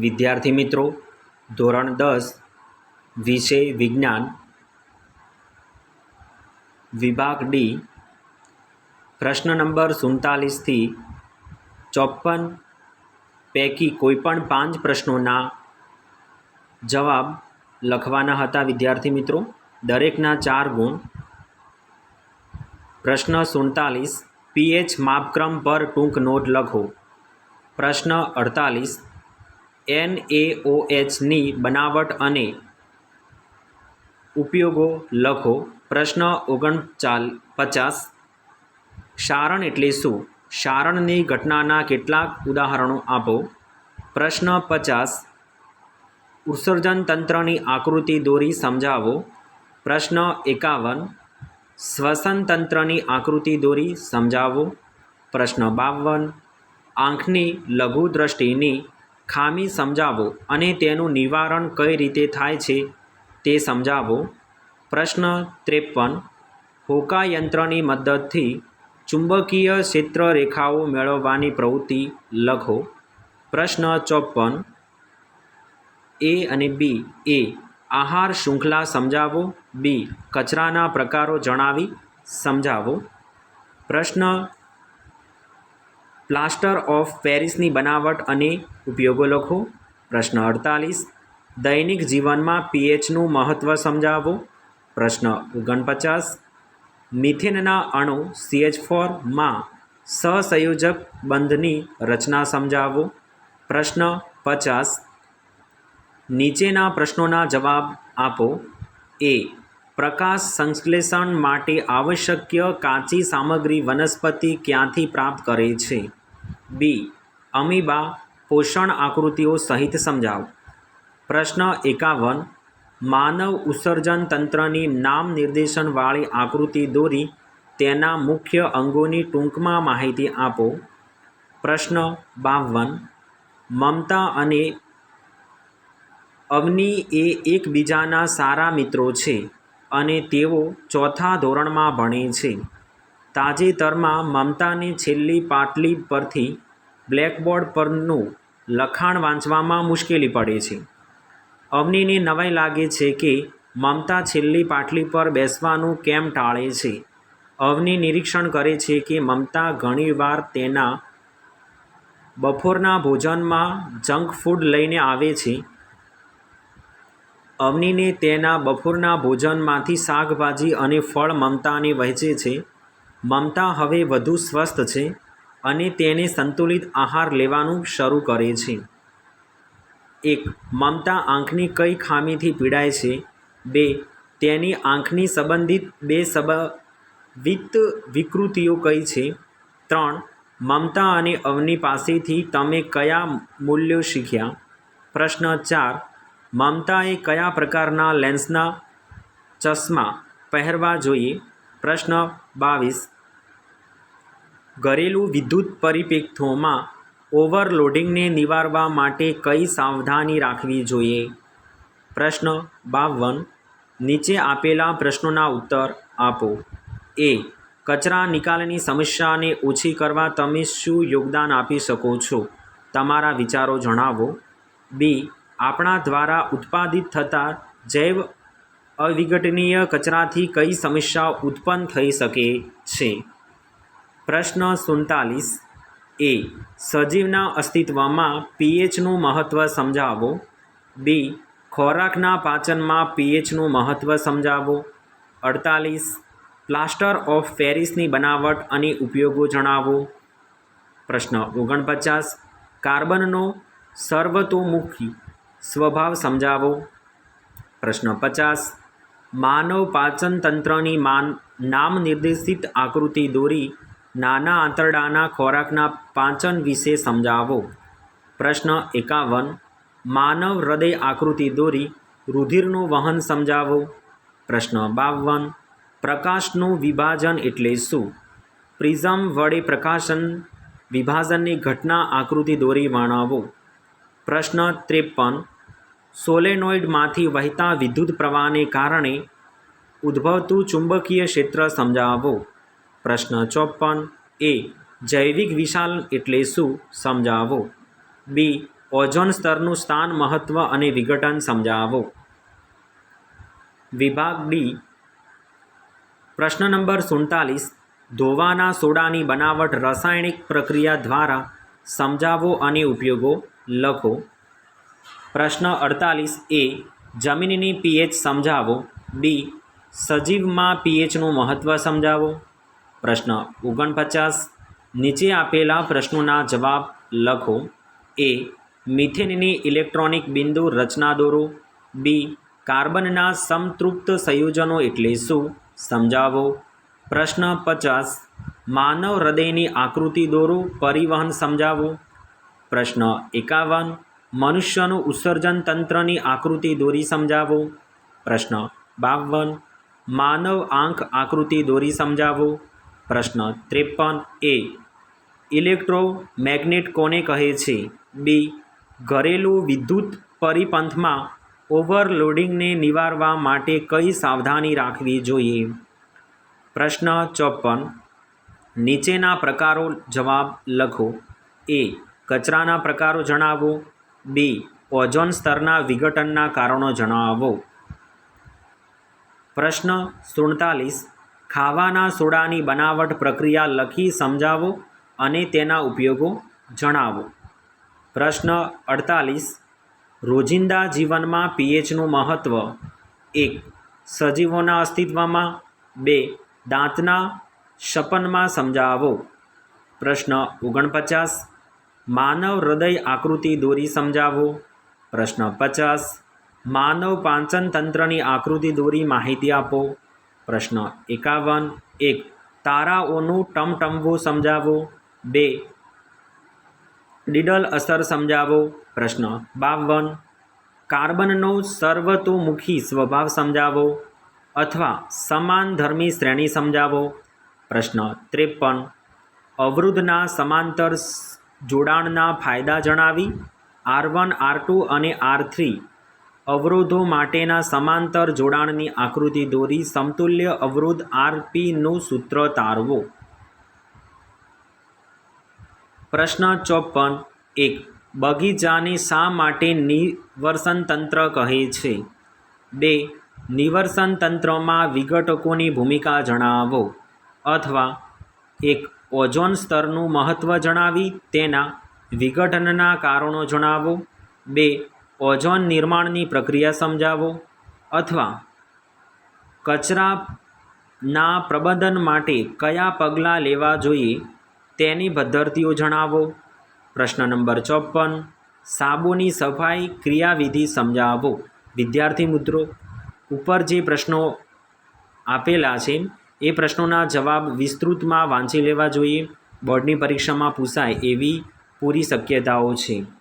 વિદ્યાર્થી મિત્રો, ધોરણ 10 વિષય વિજ્ઞાન વિભાગ ડી પ્રશ્ન નંબર 47થી 54 પૈકી કોઈપણ 5 પ્રશ્નોના જવાબ લખવાના હતા. વિદ્યાર્થી મિત્રો, દરેકના 4 ગુણ. પ્રશ્ન 47, પીએચ માપક્રમ પર ટૂંક નોટ લખો. પ્રશ્ન 48, NaOHની બનાવટ અને ઉપયોગો લખો. પ્રશ્ન 49, ક્ષારણ એટલે શું? ક્ષારણની ઘટનાના કેટલાક ઉદાહરણો આપો. પ્રશ્ન 50, ઉત્સર્જન તંત્રની આકૃતિ દોરી સમજાવો. પ્રશ્ન 51, શ્વસન તંત્રની આકૃતિ દોરી સમજાવો. પ્રશ્ન 52, આંખની લઘુદ્રષ્ટિની ખામી સમજાવો અને તેનું નિવારણ કઈ રીતે થાય છે તે સમજાવો. પ્રશ્ન 53, હોકાયંત્રની મદદથી ચુંબકીય ક્ષેત્ર રેખાઓ મેળવવાની પ્રવૃત્તિ લખો. પ્રશ્ન 54, એ અને બી. એ, આહાર શૃંખલા સમજાવો. બી, કચરાના પ્રકારો જણાવી સમજાવો. પ્રશ્ન પ્લાસ્ટર ઓફ પેરિસની બનાવટ અને ઉપયોગો લખો. પ્રશ્ન 48, દૈનિક જીવનમાં પીએચનું મહત્ત્વ સમજાવો. પ્રશ્ન 49, મિથેનના અણુ CH4માં સહસંયોજક બંધની રચના સમજાવો. પ્રશ્ન 50, નીચેના પ્રશ્નોના જવાબ આપો. એ, પ્રકાશ સંશ્લેષણ માટે આવશ્યક કાચી સામગ્રી વનસ્પતિ ક્યાંથી પ્રાપ્ત કરે છે? બી, અમીબા પોષણ આકૃતિઓ સહિત સમજાવો. પ્રશ્ન 51, માનવ ઉત્સર્જન તંત્રની નામ નિર્દેશનવાળી આકૃતિ દોરી તેના મુખ્ય અંગોની ટૂંકમાં માહિતી આપો. પ્રશ્ન 52, મમતા અને અવની એ એકબીજાના સારા મિત્રો છે અને તેઓ 4થા ધોરણમાં ભણે છે. તાજેતરમાં મમતાને છેલ્લી પાટલી પરથી બ્લેકબોર્ડ પરનું લખાણ વાંચવામાં મુશ્કેલી પડે છે. અવનીને નવાઈ લાગે છે કે મમતા છેલ્લી પાટલી પર બેસવાનું કેમ ટાળે છે. અવની નિરીક્ષણ કરે છે કે મમતા ઘણીવાર તેના બપોરના ભોજનમાં જંક ફૂડ લઈને આવે છે. અવનીને તેના બપોરના ભોજનમાંથી શાકભાજી અને ફળ મમતાને વહેંચે છે. મમતા હવે વધુ સ્વસ્થ છે અને તેને સંતુલિત આહાર લેવાનું શરૂ કરે છે. 1. મમતા આંખની કઈ ખામીથી પીડાય છે? 2. તેની આંખની સંબંધિત 2 સંભવિત વિકૃતિઓ કઈ છે? 3. મમતા અને અવની પાસેથી તમે કયા મૂલ્યો શીખ્યા? પ્રશ્ન 4, મમતાએ કયા પ્રકારના લેન્સના ચશ્મા પહેરવા જોઈએ? પ્રશ્ન 22, ઘરેલું વિદ્યુત પરિપેક્ષોમાં ઓવરલોડિંગને નિવારવા માટે કઈ સાવધાની રાખવી જોઈએ? પ્રશ્ન 52, નીચે આપેલા પ્રશ્નોના ઉત્તર આપો. એ, કચરા નિકાલની સમસ્યાને ઓછી કરવા તમે શું યોગદાન આપી શકો છો? તમારા વિચારો જણાવો. બી, આપણા દ્વારા ઉત્પાદિત થતા જૈવ અવિઘટનીય કચરાથી કઈ સમસ્યાઓ ઉત્પન્ન થઈ શકે છે? પ્રશ્ન 47, એ, સજીવના અસ્તિત્વમાં પીએચનું મહત્ત્વ સમજાવો. બી, ખોરાકના પાચનમાં પીએચનું મહત્ત્વ સમજાવો. 48, પ્લાસ્ટર ઓફ પેરિસની બનાવટ અને ઉપયોગો જણાવો. પ્રશ્ન 49, કાર્બનનો સર્વતોમુખી સ્વભાવ સમજાવો. પ્રશ્ન 50, માનવ પાચન તંત્રની નામ નિર્દેશિત આકૃતિ દોરી નાના આંતરડાના ખોરાકના પાચન વિશે સમજાવો. પ્રશ્ન 51, માનવ હૃદય આકૃતિ દોરી રુધિરનું વહન સમજાવો. પ્રશ્ન 52, પ્રકાશનું વિભાજન એટલે શું? પ્રિઝમ વડે પ્રકાશન વિભાજનની ઘટના આકૃતિ દોરી વર્ણવો. પ્રશ્ન 53, સોલેનોઇડમાંથી વહેતા વિદ્યુત પ્રવાહને કારણે ઉદ્ભવતું ચુંબકીય ક્ષેત્ર સમજાવો. પ્રશ્ન 54, એ, જૈવિક વિશાલ એટલે શું સમજાવો. બી, ઓઝોન સ્તરનું સ્થાન, મહત્ત્વ અને વિઘટન સમજાવો. વિભાગ ડી. પ્રશ્ન નંબર 47. ધોવાના સોડાની બનાવટ રાસાયણિક પ્રક્રિયા દ્વારા સમજાવો અને ઉપયોગો લખો. પ્રશ્ન 48. એ. જમીનની પીએચ સમજાવો. બી. સજીવમાં પીએચનું મહત્ત્વ સમજાવો. પ્રશ્ન 49. નીચે આપેલા પ્રશ્નોના જવાબ લખો. એ. મિથેનની ઇલેક્ટ્રોનિક બિંદુ રચના દોરો. બી. કાર્બનના સમતૃપ્ત સંયોજનો એટલે શું સમજાવો. પ્રશ્ન 50. માનવ હૃદયની આકૃતિ દોરો, પરિવહન સમજાવો. પ્રશ્ન 51. મનુષ્યનું ઉત્સર્જન તંત્રની આકૃતિ દોરી સમજાવો. પ્રશ્ન 52. માનવ આંખ આકૃતિ દોરી સમજાવો. પ્રશ્ન 53. એ. ઇલેક્ટ્રોમેગ્નેટ કોને કહે છે. બી. ઘરેલું વિદ્યુત પરિપંથમાં ઓવરલોડિંગને નિવારવા માટે કઈ સાવધાની રાખવી જોઈએ. પ્રશ્ન 54. નીચેના પ્રકારો જવાબ લખો. એ. કચરાના પ્રકારો જણાવો. બી. ઓઝોન સ્તરના વિઘટનના કારણો જણાવો. પ્રશ્ન 47. ખાવાના સોડાની બનાવટ પ્રક્રિયા લખી સમજાવો અને તેના ઉપયોગો જણાવો. પ્રશ્ન 48. રોજિંદા જીવનમાં પીએચનું મહત્ત્વ. 1. સજીવોના અસ્તિત્વમાં. 2. દાંતના શપનમાં સમજાવો. પ્રશ્ન 49. માનવ હૃદય આકૃતિ દોરી સમજાવો. પ્રશ્ન 50. માનવ પાચન તંત્રની આકૃતિ દોરી માહિતી આપો. પ્રશ્ન 51. 1. તારાઓનું ટમટમવું સમજાવો. 2. ડીડલ અસર સમજાવો. પ્રશ્ન 52. કાર્બનનો સર્વતોમુખી સ્વભાવ સમજાવો અથવા સમાનધર્મી શ્રેણી સમજાવો. પ્રશ્ન 53. અવરોધના સમાંતર જોડાણના ફાયદા જણાવી R1, R2 અને R3 અવરોધો માટેના સમાંતર જોડાણની આકૃતિ દોરી સમતુલ્ય અવરોધ RPનું સૂત્ર તારવો. પ્રશ્ન 54. 1. બગીચાને શા માટે નિવર્સન તંત્ર કહે છે. 2. નિવર્સન તંત્રમાં વિઘટકોની ભૂમિકા જણાવો. અથવા 1. ઓઝોન સ્તરનું મહત્ત્વ જણાવી તેના વિઘટનના કારણો જણાવો. 2. ઓઝોન નિર્માણની પ્રક્રિયા સમજાવો. અથવા કચરાના પ્રબંધન માટે કયા પગલાં લેવા જોઈએ તેની પદ્ધતિઓ જણાવો. પ્રશ્ન નંબર 54. સાબુની સફાઈ ક્રિયાવિધિ સમજાવો. વિદ્યાર્થી મિત્રો, ઉપર જે પ્રશ્નો આપેલા છે એ પ્રશ્નોના જવાબ વિસ્તૃતમાં વાંચી લેવા જોઈએ. બોર્ડની પરીક્ષામાં પૂછાય એવી પૂરી શક્યતાઓ છે.